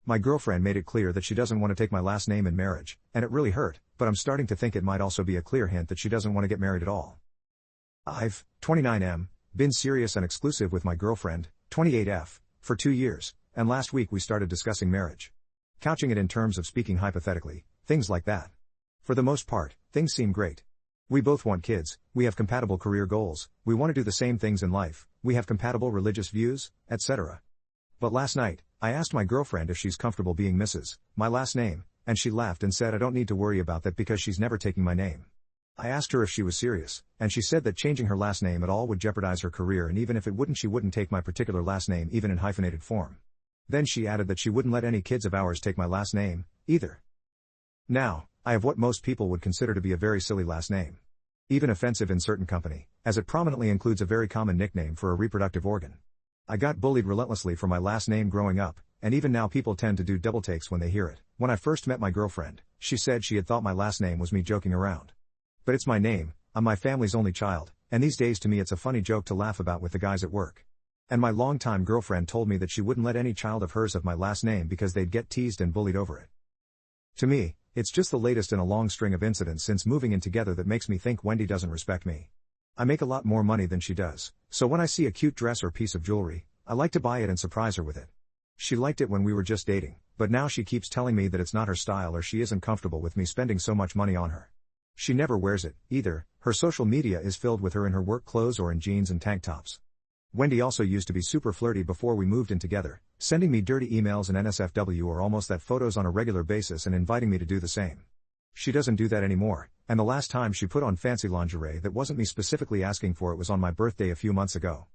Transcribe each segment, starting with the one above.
My girlfriend made it clear that she doesn't want to take my last name in marriage, and it really hurt, but I'm starting to think it might also be a clear hint that she doesn't want to get married at all. I've, 29M, been serious and exclusive with my girlfriend, 28F, for 2 years, and last week we started discussing marriage. Couching it in terms of speaking hypothetically, things like that. For the most part, things seem great. We both want kids, we have compatible career goals, we want to do the same things in life, we have compatible religious views, etc. But last night, I asked my girlfriend if she's comfortable being Mrs., my last name, and she laughed and said I don't need to worry about that because she's never taking my name. I asked her if she was serious, and she said that changing her last name at all would jeopardize her career, and even if it wouldn't, she wouldn't take my particular last name even in hyphenated form. Then she added that she wouldn't let any kids of ours take my last name, either. Now, I have what most people would consider to be a very silly last name. Even offensive in certain company, as it prominently includes a very common nickname for a reproductive organ. I got bullied relentlessly for my last name growing up, and even now people tend to do double takes when they hear it. When I first met my girlfriend, she said she had thought my last name was me joking around. But it's my name, I'm my family's only child, and these days to me it's a funny joke to laugh about with the guys at work. And my longtime girlfriend told me that she wouldn't let any child of hers have my last name because they'd get teased and bullied over it. To me, it's just the latest in a long string of incidents since moving in together that makes me think Wendy doesn't respect me. I make a lot more money than she does, so when I see a cute dress or piece of jewelry, I like to buy it and surprise her with it. She liked it when we were just dating, but now she keeps telling me that it's not her style or she isn't comfortable with me spending so much money on her. She never wears it, either. Her social media is filled with her in her work clothes or in jeans and tank tops. Wendy also used to be super flirty before we moved in together, sending me dirty emails and NSFW or almost that photos on a regular basis and inviting me to do the same. She doesn't do that anymore, and the last time she put on fancy lingerie that wasn't me specifically asking for it was on my birthday a few months ago.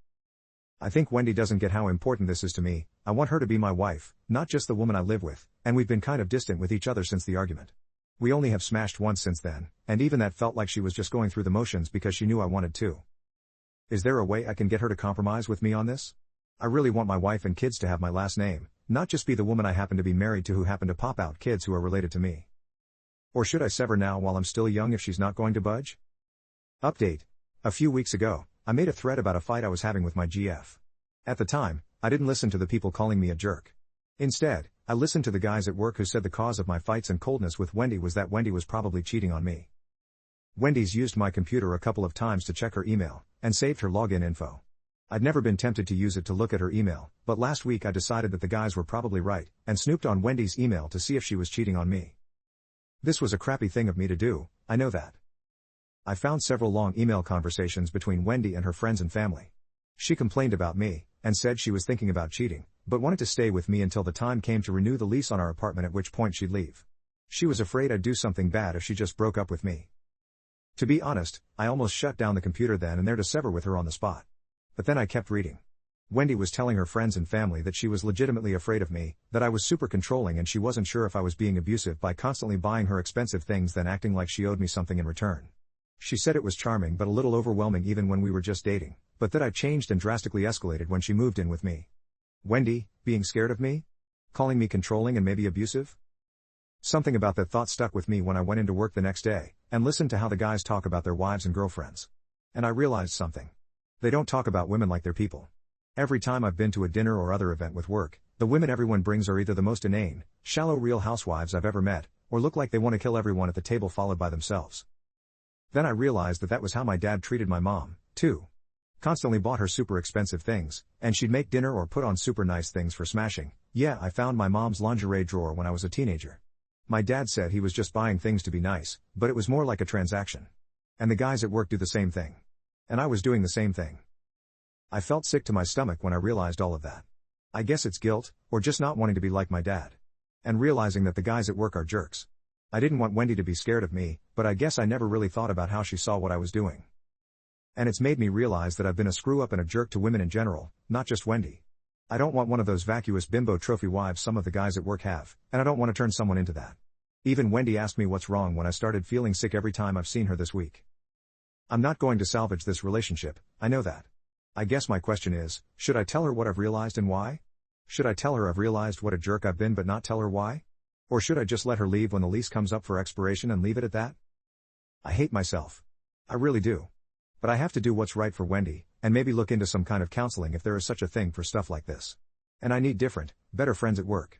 I think Wendy doesn't get how important this is to me. I want her to be my wife, not just the woman I live with, and we've been kind of distant with each other since the argument. We only have smashed once since then, and even that felt like she was just going through the motions because she knew I wanted to. Is there a way I can get her to compromise with me on this? I really want my wife and kids to have my last name, not just be the woman I happen to be married to who happen to pop out kids who are related to me. Or should I sever now while I'm still young if she's not going to budge? Update. A few weeks ago, I made a thread about a fight I was having with my GF. At the time, I didn't listen to the people calling me a jerk. Instead, I listened to the guys at work who said the cause of my fights and coldness with Wendy was that Wendy was probably cheating on me. Wendy's used my computer a couple of times to check her email, and saved her login info. I'd never been tempted to use it to look at her email, but last week I decided that the guys were probably right, and snooped on Wendy's email to see if she was cheating on me. This was a crappy thing of me to do, I know that. I found several long email conversations between Wendy and her friends and family. She complained about me, and said she was thinking about cheating, but wanted to stay with me until the time came to renew the lease on our apartment, at which point she'd leave. She was afraid I'd do something bad if she just broke up with me. To be honest, I almost shut down the computer then and there to sever with her on the spot. But then I kept reading. Wendy was telling her friends and family that she was legitimately afraid of me, that I was super controlling and she wasn't sure if I was being abusive by constantly buying her expensive things then acting like she owed me something in return. She said it was charming but a little overwhelming even when we were just dating, but that I changed and drastically escalated when she moved in with me. Wendy, being scared of me? Calling me controlling and maybe abusive? Something about that thought stuck with me when I went into work the next day, and listened to how the guys talk about their wives and girlfriends. And I realized something. They don't talk about women like they're people. Every time I've been to a dinner or other event with work, the women everyone brings are either the most inane, shallow real housewives I've ever met, or look like they want to kill everyone at the table followed by themselves. Then I realized that that was how my dad treated my mom, too. Constantly bought her super expensive things, and she'd make dinner or put on super nice things for smashing. Yeah, I found my mom's lingerie drawer when I was a teenager. My dad said he was just buying things to be nice, but it was more like a transaction. And the guys at work do the same thing. And I was doing the same thing. I felt sick to my stomach when I realized all of that. I guess it's guilt, or just not wanting to be like my dad. And realizing that the guys at work are jerks. I didn't want Wendy to be scared of me, but I guess I never really thought about how she saw what I was doing. And it's made me realize that I've been a screw-up and a jerk to women in general, not just Wendy. I don't want one of those vacuous bimbo trophy wives some of the guys at work have, and I don't want to turn someone into that. Even Wendy asked me what's wrong when I started feeling sick every time I've seen her this week. I'm not going to salvage this relationship, I know that. I guess my question is, should I tell her what I've realized and why? Should I tell her I've realized what a jerk I've been but not tell her why? Or should I just let her leave when the lease comes up for expiration and leave it at that? I hate myself. I really do. But I have to do what's right for Wendy, and maybe look into some kind of counseling if there is such a thing for stuff like this. And I need different, better friends at work.